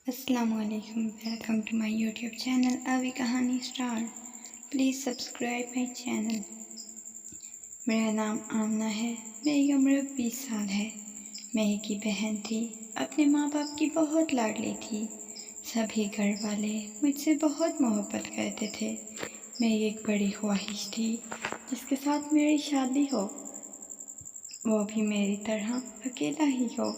السلام علیکم، welcome to my YouTube channel ابھی Kahani star. Please subscribe my channel. میرا نام آمنہ ہے، میری عمر 20 سال ہے. میں ایک ہی بہن تھی، اپنے ماں باپ کی بہت لاڈلی تھی. سبھی گھر والے مجھ سے بہت محبت کرتے تھے. میری ایک بڑی خواہش تھی جس کے ساتھ میری شادی ہو، وہ بھی میری طرح اکیلا ہی ہو.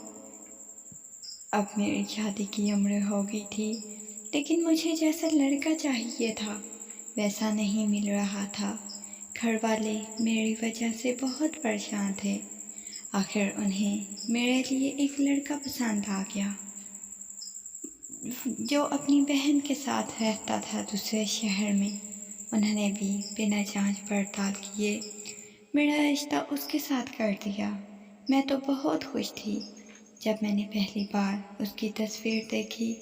اب میری شادی کی عمر ہو گئی تھی، لیکن مجھے جیسا لڑکا چاہیے تھا ویسا نہیں مل رہا تھا. گھر والے میری وجہ سے بہت پریشان تھے. آخر انہیں میرے لیے ایک لڑکا پسند آ گیا جو اپنی بہن کے ساتھ رہتا تھا دوسرے شہر میں. انہوں نے بھی بنا جانچ پڑتال کیے میرا رشتہ اس کے ساتھ کر دیا. میں تو بہت خوش تھی. جب میں نے پہلی بار اس کی تصویر دیکھی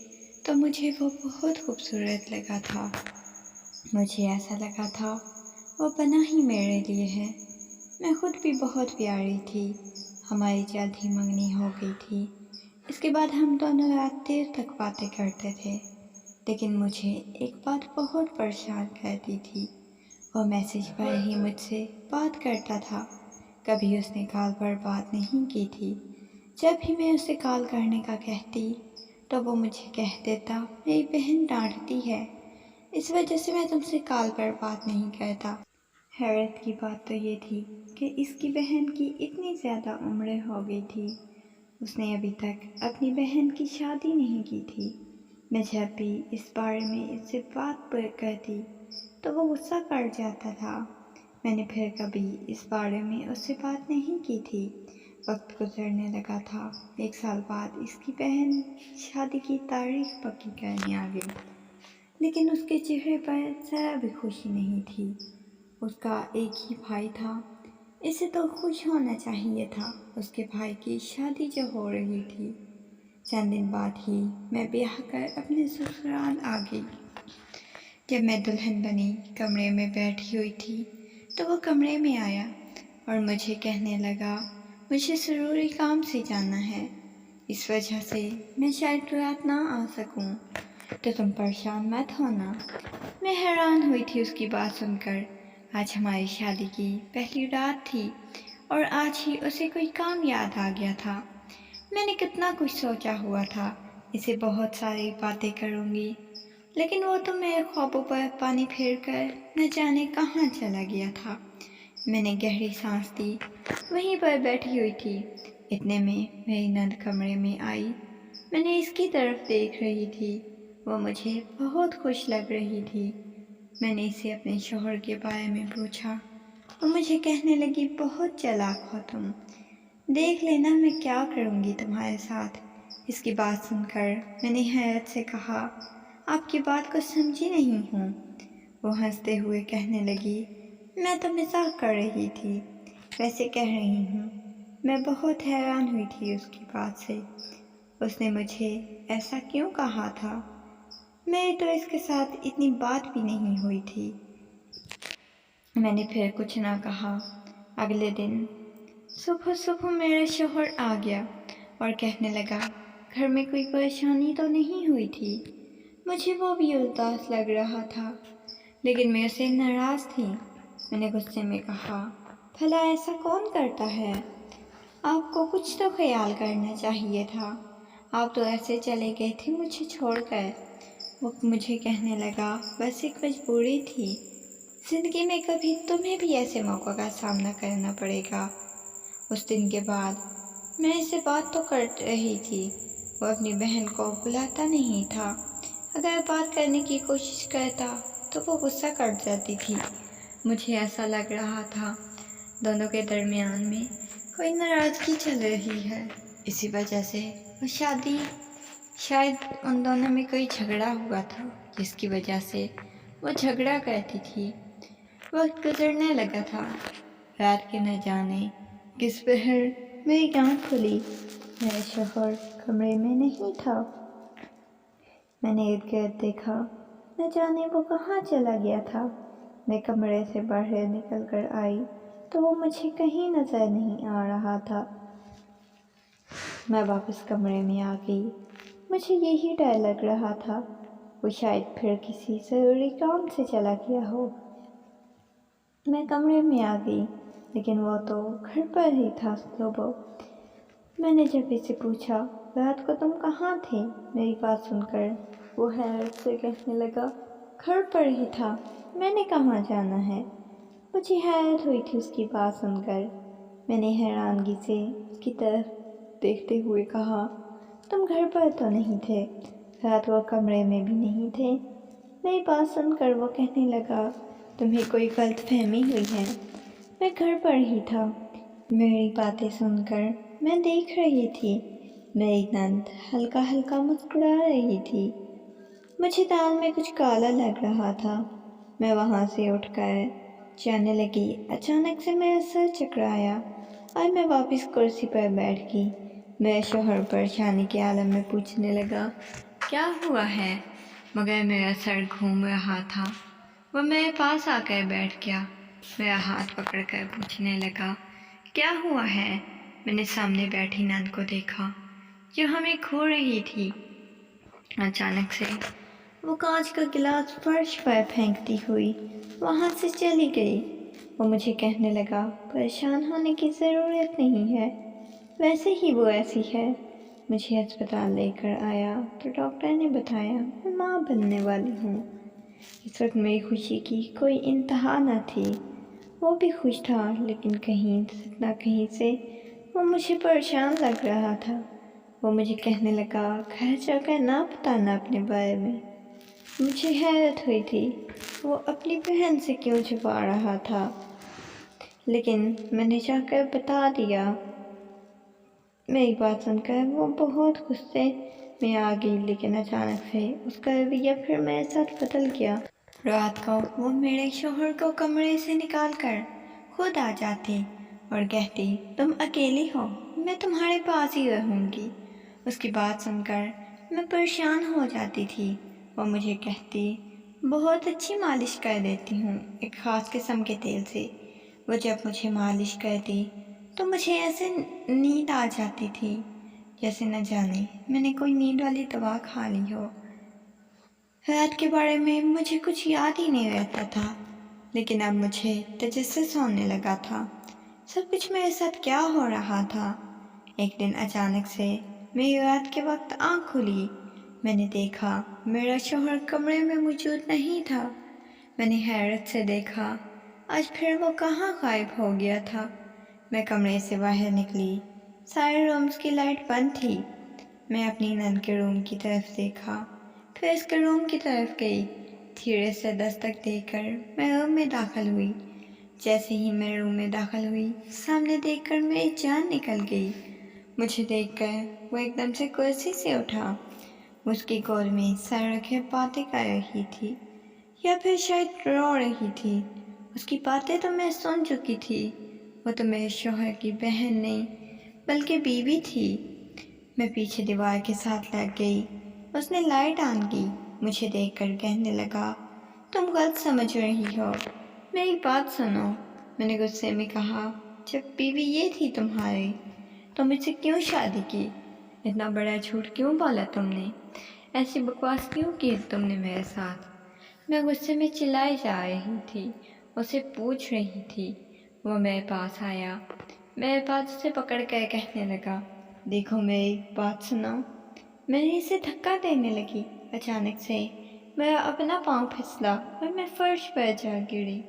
تو مجھے وہ بہت خوبصورت لگا تھا. مجھے ایسا لگا تھا وہ بنا ہی میرے لیے ہے. میں خود بھی بہت پیاری تھی. ہماری جلد ہی منگنی ہو گئی تھی. اس کے بعد ہم دونوں رات دیر تک باتیں کرتے تھے. لیکن مجھے ایک بات بہت پریشان کرتی تھی. وہ میسج پر ہی مجھ سے بات کرتا تھا. کبھی اس نے کال پر بات نہیں کی تھی. جب بھی میں اسے کال کرنے کا کہتی تو وہ مجھے کہہ دیتا میری بہن ڈانٹتی ہے، اس وجہ سے میں تم سے کال پر بات نہیں کرتا. حیرت کی بات تو یہ تھی کہ اس کی بہن کی اتنی زیادہ عمریں ہو گئی تھی، اس نے ابھی تک اپنی بہن کی شادی نہیں کی تھی. میں جب بھی اس بارے میں اس سے بات کرتی تو وہ غصہ کر جاتا تھا. میں نے پھر کبھی اس بارے میں اس سے بات نہیں کی تھی. وقت گزرنے لگا تھا. 1 سال بعد اس کی بہن شادی کی تاریخ پکی کرنے آ گئی، لیکن اس کے چہرے پر ذرا بھی خوشی نہیں تھی. اس کا ایک ہی بھائی تھا، اسے تو خوش ہونا چاہیے تھا. اس کے بھائی کی شادی جو ہو رہی تھی. چند دن بعد ہی میں بیاہ کر اپنے سسرال آ گئی. جب میں دلہن بنی کمرے میں بیٹھی ہوئی تھی تو وہ کمرے میں آیا اور مجھے کہنے لگا مجھے ضروری کام سے جانا ہے، اس وجہ سے میں شاید رات نہ آ سکوں، تو تم پریشان مت ہونا. میں حیران ہوئی تھی اس کی بات سن کر. آج ہماری شادی کی پہلی رات تھی اور آج ہی اسے کوئی کام یاد آ گیا تھا. میں نے کتنا کچھ سوچا ہوا تھا، اسے بہت ساری باتیں کروں گی، لیکن وہ تو میرے خوابوں پر پانی پھیر کر نہ جانے کہاں چلا گیا تھا. میں نے گہری سانس دی، وہیں پر بیٹھی ہوئی تھی. اتنے میں میری نند کمرے میں آئی. میں نے اس کی طرف دیکھ رہی تھی. وہ مجھے بہت خوش لگ رہی تھی. میں نے اسے اپنے شوہر کے بارے میں پوچھا. وہ مجھے کہنے لگی بہت چالاک ہو تم، دیکھ لینا میں کیا کروں گی تمہارے ساتھ. اس کی بات سن کر میں نے حیرت سے کہا آپ کی بات کو سمجھی نہیں ہوں. وہ ہنستے ہوئے کہنے لگی میں تو مزاق کر رہی تھی، ویسے کہہ رہی ہوں. میں بہت حیران ہوئی تھی اس کی بات سے. اس نے مجھے ایسا کیوں کہا تھا؟ میری تو اس کے ساتھ اتنی بات بھی نہیں ہوئی تھی. میں نے پھر کچھ نہ کہا. اگلے دن صبح صبح میرا شوہر آ گیا اور کہنے لگا گھر میں کوئی پریشانی تو نہیں ہوئی تھی. مجھے وہ بھی اداس لگ رہا تھا، لیکن میں اسے ناراض تھی. میں نے غصے میں کہا بھلا ایسا کون کرتا ہے؟ آپ کو کچھ تو خیال کرنا چاہیے تھا. آپ تو ایسے چلے گئے تھے مجھے چھوڑ کر. وہ مجھے کہنے لگا بس ایک مجبوری تھی، زندگی میں کبھی تمہیں بھی ایسے موقع کا سامنا کرنا پڑے گا. اس دن کے بعد میں اسے بات تو کر رہی تھی، وہ اپنی بہن کو بلاتا نہیں تھا. اگر بات کرنے کی کوشش کرتا تو وہ غصہ کر جاتی تھی. مجھے ایسا لگ رہا تھا دونوں کے درمیان میں کوئی ناراضگی چل رہی ہے. اسی وجہ سے وہ شاید ان دونوں میں کوئی جھگڑا ہوا تھا، جس کی وجہ سے وہ جھگڑا کرتی تھی. وقت گزرنے لگا تھا. رات کے نہ جانے کس پہر میری آنکھ کھلی. میرا شوہر کمرے میں نہیں تھا. میں نے ارد گرد دیکھا، نہ جانے وہ کہاں چلا گیا تھا. میں کمرے سے باہر نکل کر آئی تو وہ مجھے کہیں نظر نہیں آ رہا تھا. میں واپس کمرے میں آ گئی. مجھے یہی ڈر لگ رہا تھا وہ شاید پھر کسی ضروری کام سے چلا گیا ہو۔ میں کمرے میں آ گئی لیکن وہ تو گھر پر ہی تھا۔ لوبو، میں نے جب اسے پوچھا رات کو تم کہاں تھے، میری بات سن کر وہ حیرت سے کہنے لگا گھر پر ہی تھا، میں نے کہاں جانا ہے۔ مجھے حیرت ہوئی تھی اس کی بات سن کر۔ میں نے حیرانگی سے اس کی طرف دیکھتے ہوئے کہا تم گھر پر تو نہیں تھے، رات کو کمرے میں بھی نہیں تھے۔ میری بات سن کر وہ کہنے لگا تمہیں کوئی غلط فہمی ہوئی ہے، میں گھر پر ہی تھا۔ میری باتیں سن کر میں دیکھ رہی تھی میری نند ہلکا ہلکا مسکرا رہی تھی۔ مجھے دال میں کچھ کالا لگ رہا تھا۔ میں وہاں سے اٹھ کر جانے لگی، اچانک سے میرا سر چکرایا اور میں واپس کرسی پر بیٹھ گئی۔ میرے شوہر پریشانی کے عالم میں پوچھنے لگا کیا ہوا ہے، مگر میرا سر گھوم رہا تھا۔ وہ میرے پاس آ کر بیٹھ گیا، میرا ہاتھ پکڑ کر پوچھنے لگا کیا ہوا ہے۔ میں نے سامنے بیٹھی نند کو دیکھا جو ہمیں کھو رہی تھی۔ اچانک سے وہ کانچ کا گلاس فرش پر پھینکتی ہوئی وہاں سے چلی گئی۔ وہ مجھے کہنے لگا پریشان ہونے کی ضرورت نہیں ہے، ویسے ہی وہ ایسی ہے۔ مجھے ہسپتال لے کر آیا تو ڈاکٹر نے بتایا میں ماں بننے والی ہوں۔ اس وقت میری خوشی کی کوئی انتہا نہ تھی۔ وہ بھی خوش تھا لیکن کہیں نہ کہیں سے وہ مجھے پریشان لگ رہا تھا۔ وہ مجھے کہنے لگا گھر جا کر نہ بتانا اپنے بارے میں۔ مجھے حیرت ہوئی تھی وہ اپنی بہن سے کیوں چھپا رہا تھا، لیکن میں نے جا کر بتا دیا۔ میری بات سن کر وہ بہت غصے میں آ گئی لیکن اچانک سے اس کا رویہ پھر میرے ساتھ بدل گیا۔ رات کو وہ میرے شوہر کو کمرے سے نکال کر خود آ جاتی اور کہتی تم اکیلی ہو، میں تمہارے پاس ہی رہوں گی۔ اس کی بات سن کر میں پریشان ہو جاتی تھی۔ وہ مجھے کہتی بہت اچھی مالش کر دیتی ہوں ایک خاص قسم کے تیل سے۔ وہ جب مجھے مالش کرتی تو مجھے ایسے نیند آ جاتی تھی جیسے نہ جانے میں نے کوئی نیند والی دوا کھا لی ہو۔ رات کے بارے میں مجھے کچھ یاد ہی نہیں رہتا تھا، لیکن اب مجھے تجسس ہونے لگا تھا سب کچھ میرے ساتھ کیا ہو رہا تھا۔ ایک دن اچانک سے میری رات کے وقت آنکھ کھلی، میں نے دیکھا میرا شوہر کمرے میں موجود نہیں تھا۔ میں نے حیرت سے دیکھا آج پھر وہ کہاں غائب ہو گیا تھا۔ میں کمرے سے باہر نکلی، سارے رومز کی لائٹ بند تھی۔ میں اپنی نند کے روم کی طرف دیکھا، پھر اس کے روم کی طرف گئی۔ دھیرے سے دستک دے کر میں روم میں داخل ہوئی۔ جیسے ہی میں روم میں داخل ہوئی سامنے دیکھ کر میری جان نکل گئی۔ مجھے دیکھ کر وہ ایک دم سے کرسی سے اٹھا، اس کی گود میں سر رکھے باتیں کر رہی تھی یا پھر شاید رو رہی تھی۔ اس کی باتیں تو میں سن چکی تھی، وہ تو میرے شوہر کی بہن نہیں بلکہ بیوی تھی۔ میں پیچھے دیوار کے ساتھ لگ گئی۔ اس نے لائٹ آن کی، مجھے دیکھ کر کہنے لگا تم غلط سمجھ رہی ہو، میری بات سنو۔ میں نے غصے میں کہا جب بیوی یہ تھی تمہاری تو مجھ سے کیوں شادی کی، اتنا بڑا جھوٹ کیوں بولا تم نے، ایسی بکواس کیوں کی تم نے میرے ساتھ۔ میں غصے میں چلائی جا رہی تھی، اسے پوچھ رہی تھی۔ وہ میرے پاس آیا، میرے پاس اسے پکڑ کر کہنے لگا دیکھو میری بات سنو۔ میں نے اسے دھکا دینے لگی، اچانک سے میرا اپنا پاؤں پھسلا اور میں فرش پر جا گری۔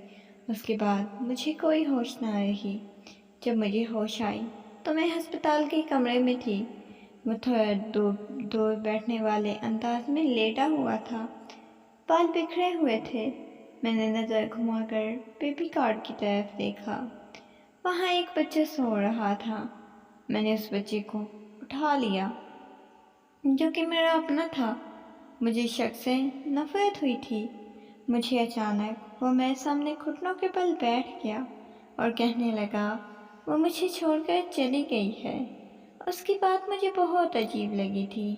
اس کے بعد مجھے کوئی ہوش نہ رہی۔ جب مجھے ہوش آئی تو میں ہسپتال کے کمرے میں تھی۔ وہ تھوڑا دور بیٹھنے والے انداز میں لیٹا ہوا تھا، بال بکھرے ہوئے تھے۔ میں نے نظر گھما کر بیبی کارڈ کی طرف دیکھا، وہاں ایک بچہ سو رہا تھا۔ میں نے اس بچے کو اٹھا لیا جو کہ میرا اپنا تھا۔ مجھے شک سے نفرت ہوئی تھی۔ مجھے اچانک وہ میرے سامنے گھٹنوں کے بل بیٹھ گیا اور کہنے لگا وہ مجھے چھوڑ کر چلی گئی ہے۔ اس کی بات مجھے بہت عجیب لگی تھی۔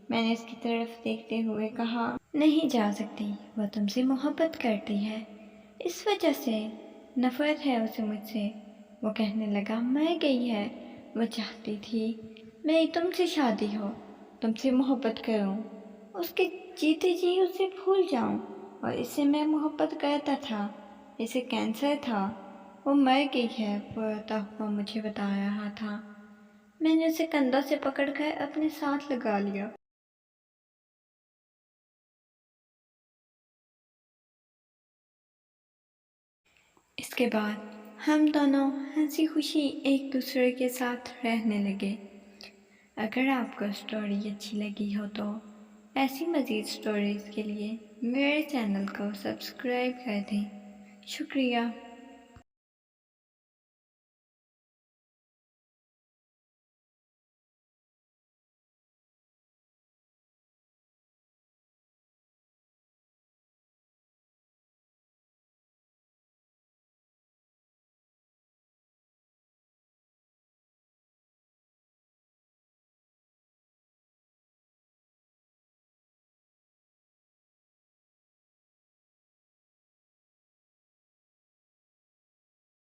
میں نے اس کی طرف دیکھتے ہوئے کہا نہیں جا سکتی، وہ تم سے محبت کرتی ہے، اس وجہ سے نفرت ہے اسے مجھ سے۔ وہ کہنے لگا مر گئی ہے، وہ چاہتی تھی میری تم سے شادی ہو، تم سے محبت کروں، اس کے جیتے جی اسے بھول جاؤں، اور اس سے میں محبت کرتا تھا، اسے کینسر تھا، وہ مر گئی ہے، وہ روتا ہوا مجھے بتا رہا تھا۔ میں نے اسے کندھوں سے پکڑ کر اپنے ساتھ لگا لیا۔ اس کے بعد ہم دونوں ہنسی خوشی ایک دوسرے کے ساتھ رہنے لگے۔ اگر آپ کو سٹوری اچھی لگی ہو تو ایسی مزید سٹوریز کے لیے میرے چینل کو سبسکرائب کر دیں۔ شکریہ۔